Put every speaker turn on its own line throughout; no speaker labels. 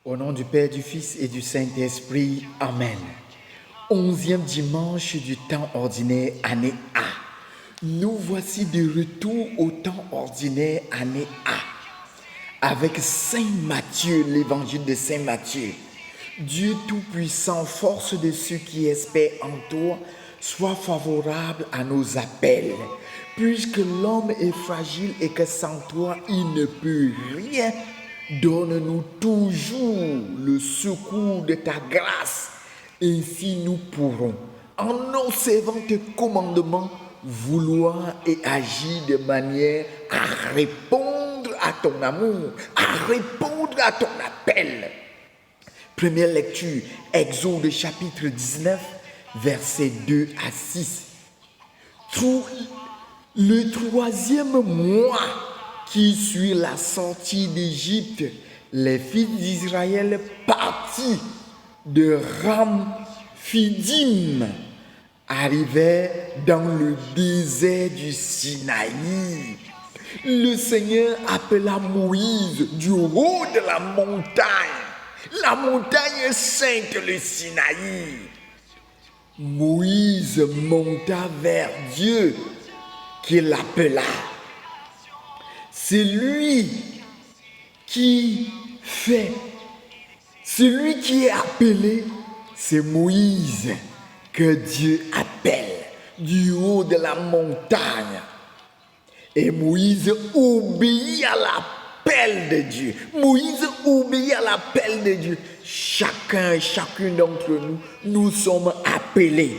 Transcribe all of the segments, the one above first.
Au nom du Père, du Fils et du Saint-Esprit, Amen. 11e dimanche du temps ordinaire, année A. Nous voici de retour au temps ordinaire, année A, avec Saint Matthieu, l'évangile de Saint Matthieu. Dieu Tout-Puissant, force de ceux qui espèrent en toi, sois favorable à nos appels. Puisque l'homme est fragile et que sans toi, il ne peut rien, donne-nous toujours le secours de ta grâce. Ainsi nous pourrons, en observant tes commandements, vouloir et agir de manière à répondre à ton amour, à répondre à ton appel. Première lecture, Exode chapitre 19, versets 2 à 6. Le troisième mois qui suit la sortie d'Égypte, les fils d'Israël partis de Ramphidim arrivaient dans le désert du Sinaï. Le Seigneur appela Moïse du haut de la montagne sainte, le Sinaï. Moïse monta vers Dieu qui l'appela. Celui qui est appelé, c'est Moïse que Dieu appelle du haut de la montagne. Et Moïse obéit à l'appel de Dieu. Moïse obéit à l'appel de Dieu. Chacune d'entre nous, nous sommes appelés.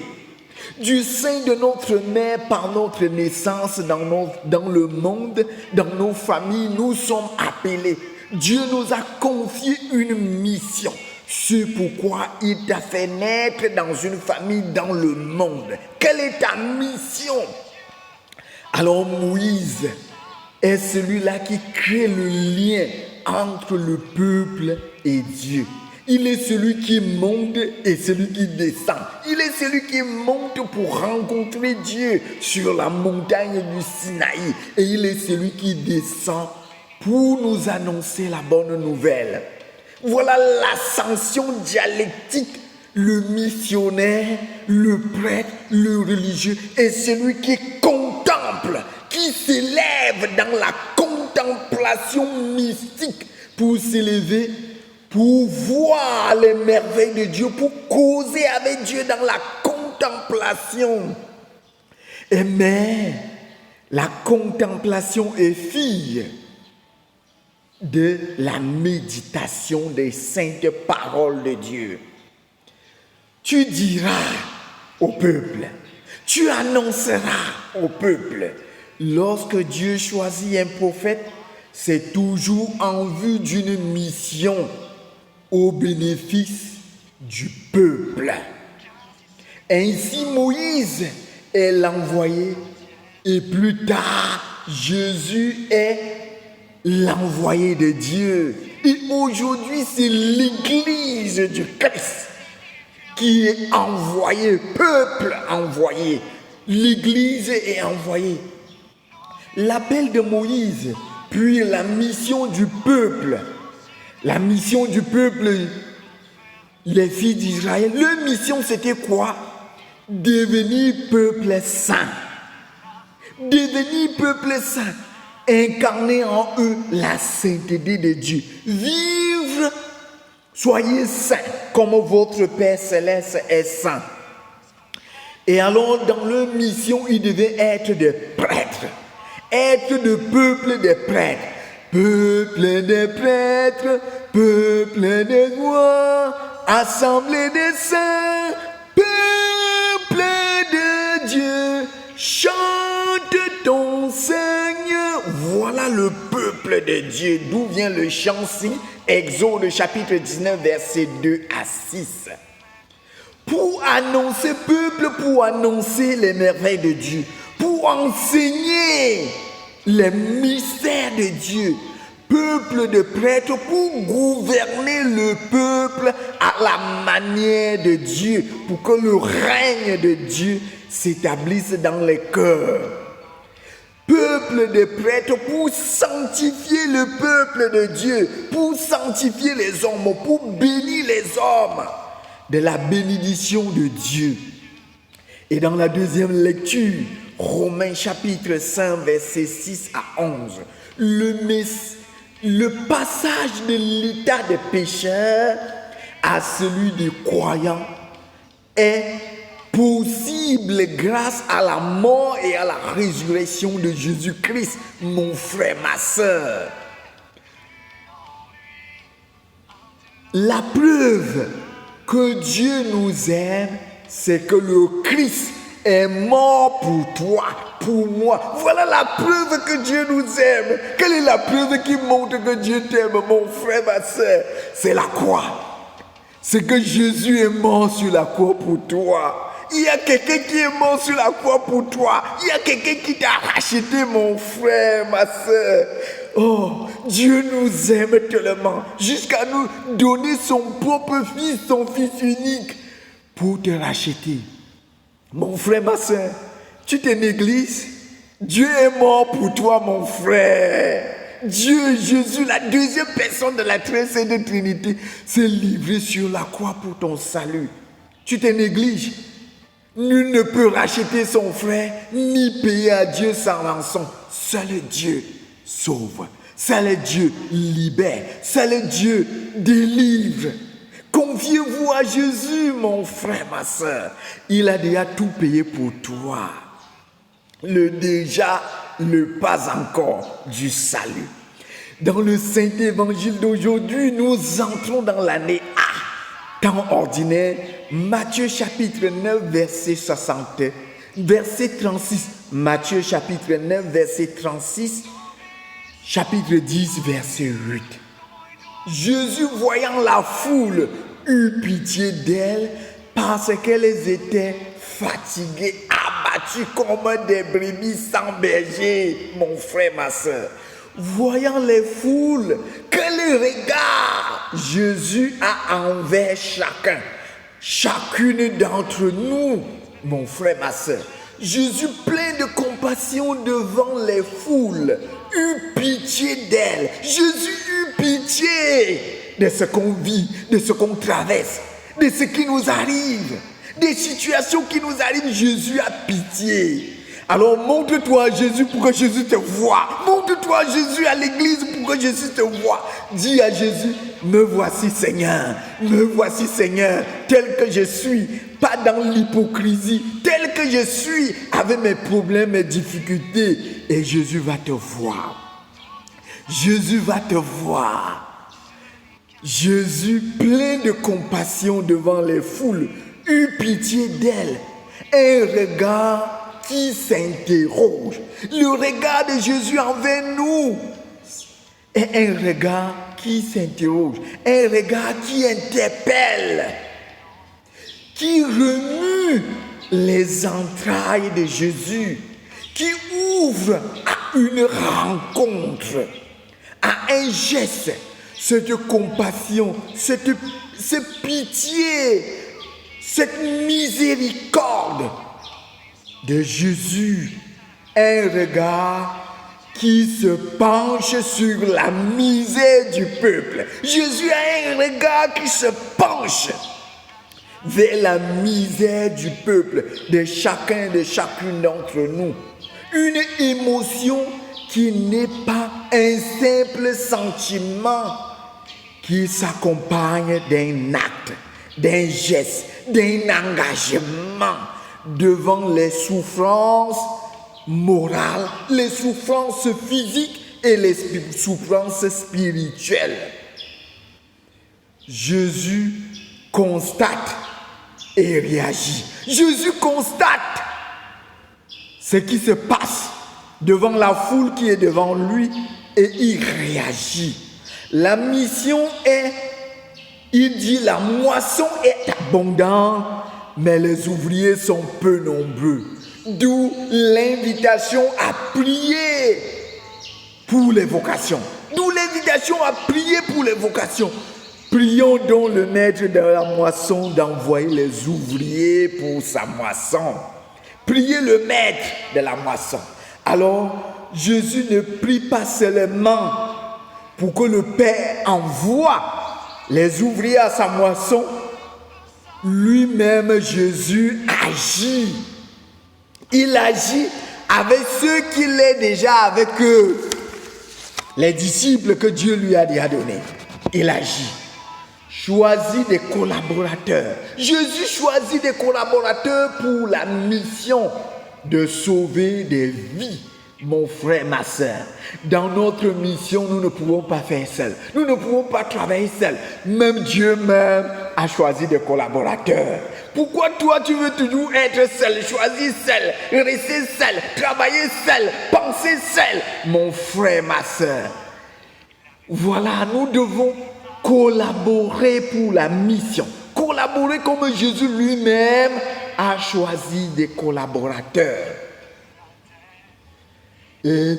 Du sein de notre mère, par notre naissance dans le monde, dans nos familles, nous sommes appelés. Dieu nous a confié une mission. C'est pourquoi il t'a fait naître dans une famille dans le monde. Quelle est ta mission? Alors Moïse est celui-là qui crée le lien entre le peuple et Dieu. Il est celui qui monte et celui qui descend. Il est celui qui monte pour rencontrer Dieu sur la montagne du Sinaï. Et il est celui qui descend pour nous annoncer la bonne nouvelle. Voilà l'ascension dialectique. Le missionnaire, le prêtre, le religieux est celui qui contemple, qui s'élève dans la contemplation mystique pour s'élever, pour voir les merveilles de Dieu, pour causer avec Dieu dans la contemplation. Mais la contemplation est fille de la méditation des saintes paroles de Dieu. Tu diras au peuple, tu annonceras au peuple. Lorsque Dieu choisit un prophète, c'est toujours en vue d'une mission au bénéfice du peuple. Ainsi Moïse est l'envoyé et plus tard Jésus est l'envoyé de Dieu. Et aujourd'hui c'est l'Église du Christ qui est envoyée, peuple envoyé. L'Église est envoyée. L'appel de Moïse, puis la mission du peuple. La mission du peuple, les fils d'Israël, leur mission c'était quoi? Devenir peuple saint. Devenir peuple saint. Incarner en eux la sainteté de Dieu. Vivre, soyez saints comme votre Père Céleste est saint. Et alors dans leur mission, ils devaient être des prêtres. Être de peuple des prêtres. Peuple des prêtres, peuple des rois, assemblée des saints, peuple de Dieu, chante ton Seigneur. Voilà le peuple de Dieu. D'où vient le chant-ci? Exode chapitre 19, versets 2 à 6. Pour annoncer peuple, pour annoncer les merveilles de Dieu, pour enseigner les mystères de Dieu, peuple de prêtres, pour gouverner le peuple à la manière de Dieu, pour que le règne de Dieu s'établisse dans les cœurs. peuple de prêtres pour sanctifier le peuple de Dieu, pour sanctifier les hommes, pour bénir les hommes de la bénédiction de Dieu. Et dans la deuxième lecture, Romains chapitre 5, versets 6 à 11, le passage de l'état des pécheurs à celui des croyants est possible grâce à la mort et à la résurrection de Jésus-Christ, mon frère, ma soeur. La preuve que Dieu nous aime, c'est que le Christ est mort pour toi, pour moi. Voilà la preuve que Dieu nous aime. Quelle est la preuve qui montre que Dieu t'aime, mon frère, ma soeur? C'est la croix. C'est que Jésus est mort sur la croix pour toi. Il y a quelqu'un qui est mort sur la croix pour toi. Il y a quelqu'un qui t'a racheté, mon frère, ma soeur. Oh, Dieu nous aime tellement, jusqu'à nous donner son propre fils, son fils unique, pour te racheter. Mon frère, ma soeur, tu te négliges. Dieu est mort pour toi, mon frère. Dieu, Jésus, la deuxième personne de la très sainte Trinité, s'est livré sur la croix pour ton salut. Tu te négliges. Nul ne peut racheter son frère, ni payer à Dieu sa rançon. Seul Dieu sauve. Seul Dieu libère. Seul Dieu délivre. Confiez-vous à Jésus, mon frère, ma soeur. Il a déjà tout payé pour toi. Le déjà, le pas encore du salut. Dans le Saint-Évangile d'aujourd'hui, nous entrons dans l'année A, temps ordinaire, Matthieu chapitre 9, verset 60, verset 36. Matthieu chapitre 9, verset 36, chapitre 10, verset 8. Jésus, voyant la foule, eut pitié d'elles parce qu'elles étaient fatiguées, abattues comme des brebis sans berger, mon frère, ma soeur. Voyant les foules, quel regard Jésus a envers chacune d'entre nous, mon frère, ma soeur. Jésus, plein de compassion devant les foules, eut pitié d'elles. Jésus eut pitié de ce qu'on vit, de ce qu'on traverse, de ce qui nous arrive, des situations qui nous arrivent. Jésus a pitié. Alors montre-toi à Jésus pour que Jésus te voie. Montre-toi à Jésus à l'église pour que Jésus te voie. Dis à Jésus, me voici Seigneur, tel que je suis, pas dans l'hypocrisie, tel que je suis, avec mes problèmes, mes difficultés. Et Jésus va te voir. Jésus va te voir. Jésus, plein de compassion devant les foules, eut pitié d'elles. Un regard qui s'interroge. Le regard de Jésus envers nous est un regard qui s'interroge, un regard qui interpelle, qui remue les entrailles de Jésus, qui ouvre à une rencontre, à un geste, cette compassion, cette pitié, cette miséricorde de Jésus, un regard qui se penche sur la misère du peuple. Jésus a un regard qui se penche vers la misère du peuple, de chacun, de chacune d'entre nous. Une émotion qui n'est pas un simple sentiment, qui s'accompagne d'un acte, d'un geste, d'un engagement devant les souffrances morales, les souffrances physiques et les souffrances spirituelles. Jésus constate et réagit. Jésus constate ce qui se passe devant la foule qui est devant lui et il réagit. La mission est, il dit, la moisson est abondante, mais les ouvriers sont peu nombreux. D'où l'invitation à prier pour les vocations. D'où l'invitation à prier pour les vocations. Prions donc le maître de la moisson d'envoyer les ouvriers pour sa moisson. Priez le maître de la moisson. Alors, Jésus ne prie pas seulement pour que le Père envoie les ouvriers à sa moisson. Lui-même, Jésus agit. Il agit avec ceux qu'il est déjà avec eux. Les disciples que Dieu lui a déjà donnés. Il agit. Choisit des collaborateurs. Jésus choisit des collaborateurs pour la mission de sauver des vies. Mon frère, ma soeur, dans notre mission, nous ne pouvons pas faire seul. Nous ne pouvons pas travailler seul. Même Dieu même a choisi des collaborateurs. Pourquoi toi, tu veux toujours être seul, choisir seul, rester seul, travailler seul, penser seul? Mon frère, ma soeur, voilà, nous devons collaborer pour la mission. Collaborer comme Jésus lui-même a choisi des collaborateurs. Et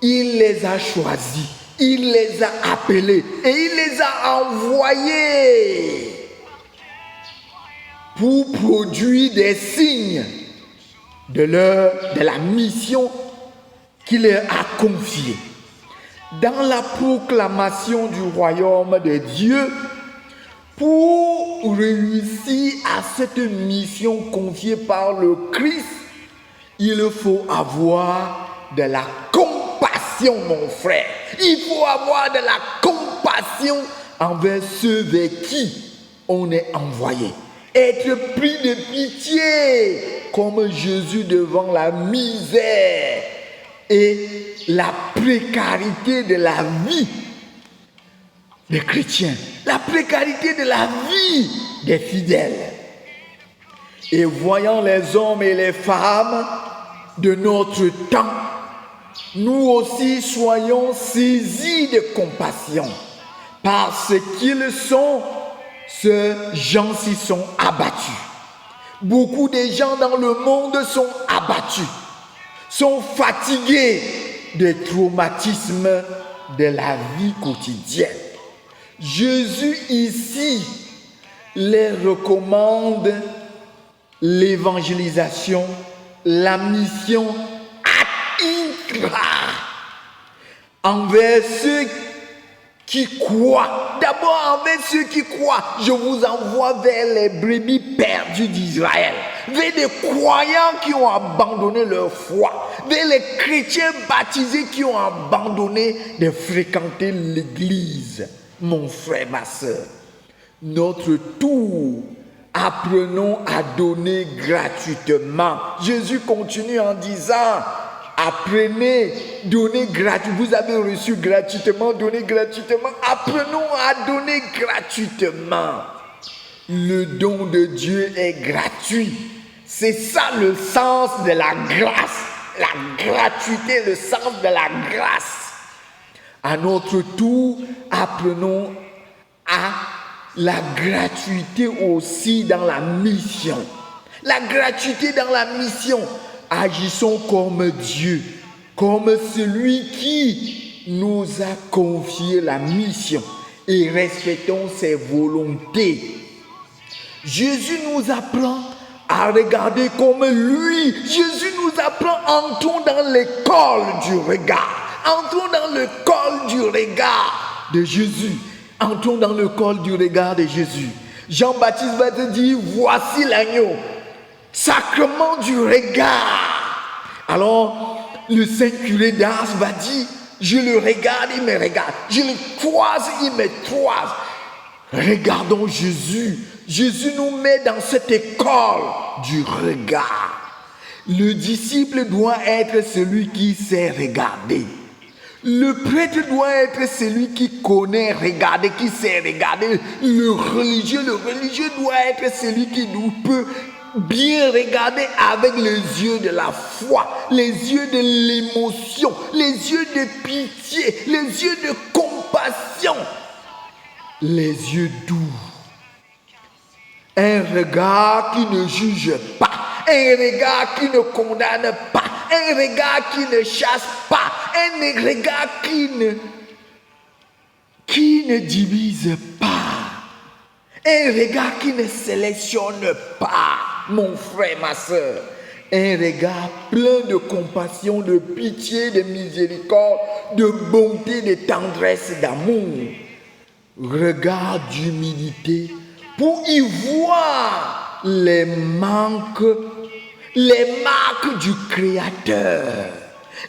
il les a choisis, il les a appelés et il les a envoyés pour produire des signes de la mission qu'il leur a confiée. Dans la proclamation du royaume de Dieu, pour réussir à cette mission confiée par le Christ, il faut avoir de la compassion, mon frère. Il faut avoir de la compassion envers ceux vers qui on est envoyé. Être pris de pitié, comme Jésus devant la misère et la précarité de la vie des chrétiens, la précarité de la vie des fidèles. Et voyant les hommes et les femmes de notre temps, nous aussi soyons saisis de compassion, parce qu'ils sont, ces gens-ci sont abattus. Beaucoup de gens dans le monde sont abattus, sont fatigués des traumatismes de la vie quotidienne. Jésus ici les recommande l'évangélisation, la mission envers ceux qui croient. D'abord envers ceux qui croient. Je vous envoie vers les brebis perdues d'Israël, vers des croyants qui ont abandonné leur foi, vers les chrétiens baptisés qui ont abandonné de fréquenter l'église. Mon frère, ma soeur, notre tour, apprenons à donner gratuitement. Jésus continue en disant: apprenez, donnez gratuitement. Vous avez reçu gratuitement, donnez gratuitement. Apprenons à donner gratuitement. Le don de Dieu est gratuit. C'est ça le sens de la grâce. La gratuité, le sens de la grâce. À notre tour, apprenons à la gratuité aussi dans la mission. La gratuité dans la mission. Agissons comme Dieu, comme celui qui nous a confié la mission, et respectons ses volontés. Jésus nous apprend à regarder comme lui. Jésus nous apprend, entrons dans l'école du regard. Entrons dans l'école du regard de Jésus. Entrons dans l'école du regard de Jésus. Jean-Baptiste va te dire: voici l'agneau. Sacrement du regard. Alors, le saint curé d'Ars va dire: je le regarde, il me regarde. Je le croise, il me croise. Regardons Jésus. Jésus nous met dans cette école du regard. Le disciple doit être celui qui sait regarder. Le prêtre doit être celui qui connaît regarder, qui sait regarder. Le religieux doit être celui qui nous peut bien regarder avec les yeux de la foi, les yeux de l'émotion, les yeux de pitié, les yeux de compassion, les yeux doux. Un regard qui ne juge pas, un regard qui ne condamne pas, un regard qui ne chasse pas, un regard qui ne divise pas, un regard qui ne sélectionne pas, mon frère, ma soeur, un regard plein de compassion, de pitié, de miséricorde, de bonté, de tendresse, d'amour. Regard d'humilité pour y voir les marques du Créateur.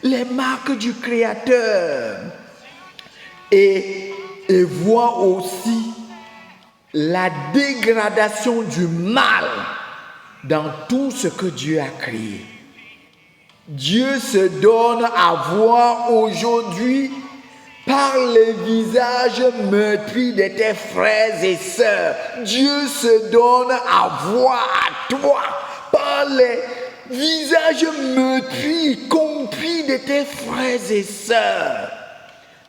Les marques du Créateur. Et voir aussi la dégradation du mal dans tout ce que Dieu a créé. Dieu se donne à voir aujourd'hui par les visages meurtris de tes frères et sœurs. Dieu se donne à voir à toi par les visages meurtris, compris de tes frères et sœurs.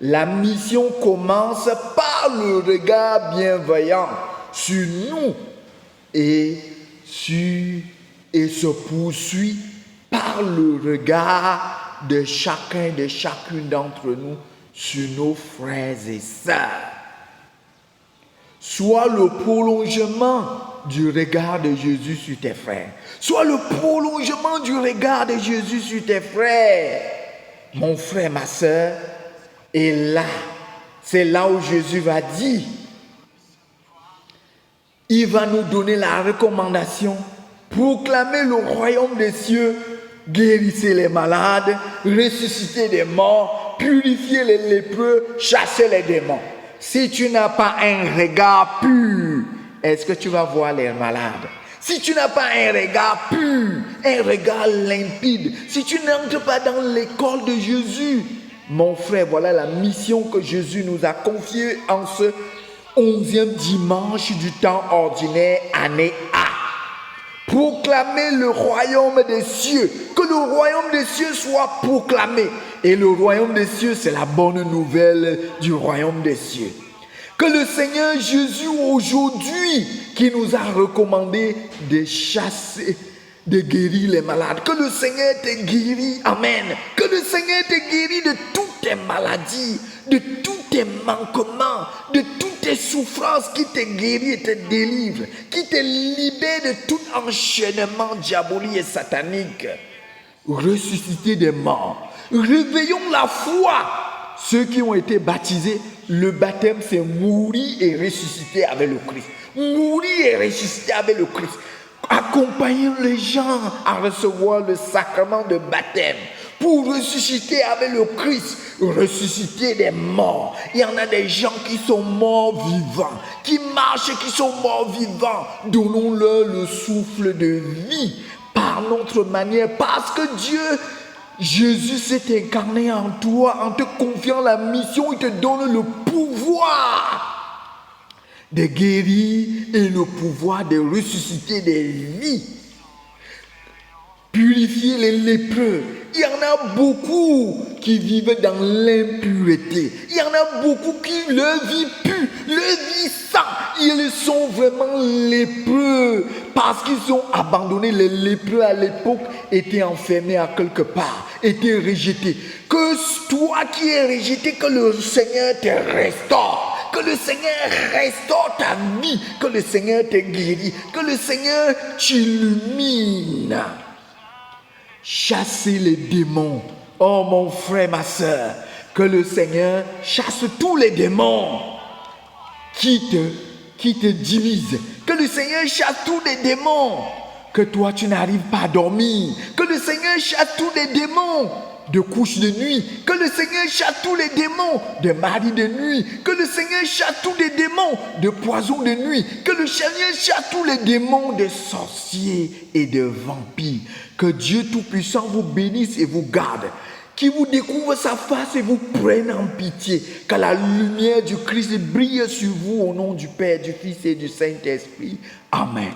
La mission commence par le regard bienveillant sur nous et se poursuit par le regard de chacun et de chacune d'entre nous sur nos frères et sœurs. Sois le prolongement du regard de Jésus sur tes frères. Sois le prolongement du regard de Jésus sur tes frères. Mon frère, ma sœur, et là, c'est là où Jésus va dire, il va nous donner la recommandation, proclamer le royaume des cieux, guérissez les malades, ressusciter les morts, purifier les lépreux, chasser les démons. Si tu n'as pas un regard pur, est-ce que tu vas voir les malades? Si tu n'as pas un regard pur, un regard limpide, si tu n'entres pas dans l'école de Jésus, mon frère, voilà la mission que Jésus nous a confiée en ce 11e dimanche du temps ordinaire, année A. Proclamer le royaume des cieux, que le royaume des cieux soit proclamé. Et le royaume des cieux, c'est la bonne nouvelle du royaume des cieux. Que le Seigneur Jésus aujourd'hui, qui nous a recommandé de chasser, de guérir les malades, que le Seigneur te guérit, amen. Que le Seigneur te guérit de toutes tes maladies, de tous tes manquements, de toutes tes souffrances, qui te guérit et te délivre, qui te libère de tout enchaînement diabolique et satanique. Ressusciter des morts. Réveillons la foi. Ceux qui ont été baptisés, le baptême c'est mourir et ressusciter avec le Christ. Mourir et ressusciter avec le Christ. Accompagnons les gens à recevoir le sacrement de baptême pour ressusciter avec le Christ, ressusciter des morts. Il y en a des gens qui sont morts vivants, qui marchent et qui sont morts vivants. Donnons-leur le souffle de vie par notre manière, parce que Jésus s'est incarné en toi, en te confiant la mission, il te donne le pouvoir de guérir et le pouvoir de ressusciter des vies. Purifier les lépreux. Il y en a beaucoup qui vivent dans l'impureté. Il y en a beaucoup qui, leur vie pue, leur vie sent. Ils sont vraiment lépreux parce qu'ils ont abandonné. Les lépreux à l'époque étaient enfermés à quelque part, étaient rejetés. Que toi qui es rejeté, que le Seigneur te restaure. Que le Seigneur restaure ta vie. Que le Seigneur te guérit. Que le Seigneur t'illumine. Chasser les démons. Oh mon frère, ma soeur, que le Seigneur chasse tous les démons qui te divisent. Que le Seigneur chasse tous les démons. Que toi tu n'arrives pas à dormir. Que le Seigneur chasse tous les démons de couches de nuit. Que le Seigneur chasse tous les démons de mari de nuit. Que le Seigneur chasse tous les démons de poison de nuit. Que le Seigneur chasse tous les démons de sorciers et de vampires. Que Dieu Tout-Puissant vous bénisse et vous garde. Qu'il vous découvre sa face et vous prenne en pitié. Que la lumière du Christ brille sur vous au nom du Père, du Fils et du Saint-Esprit. Amen.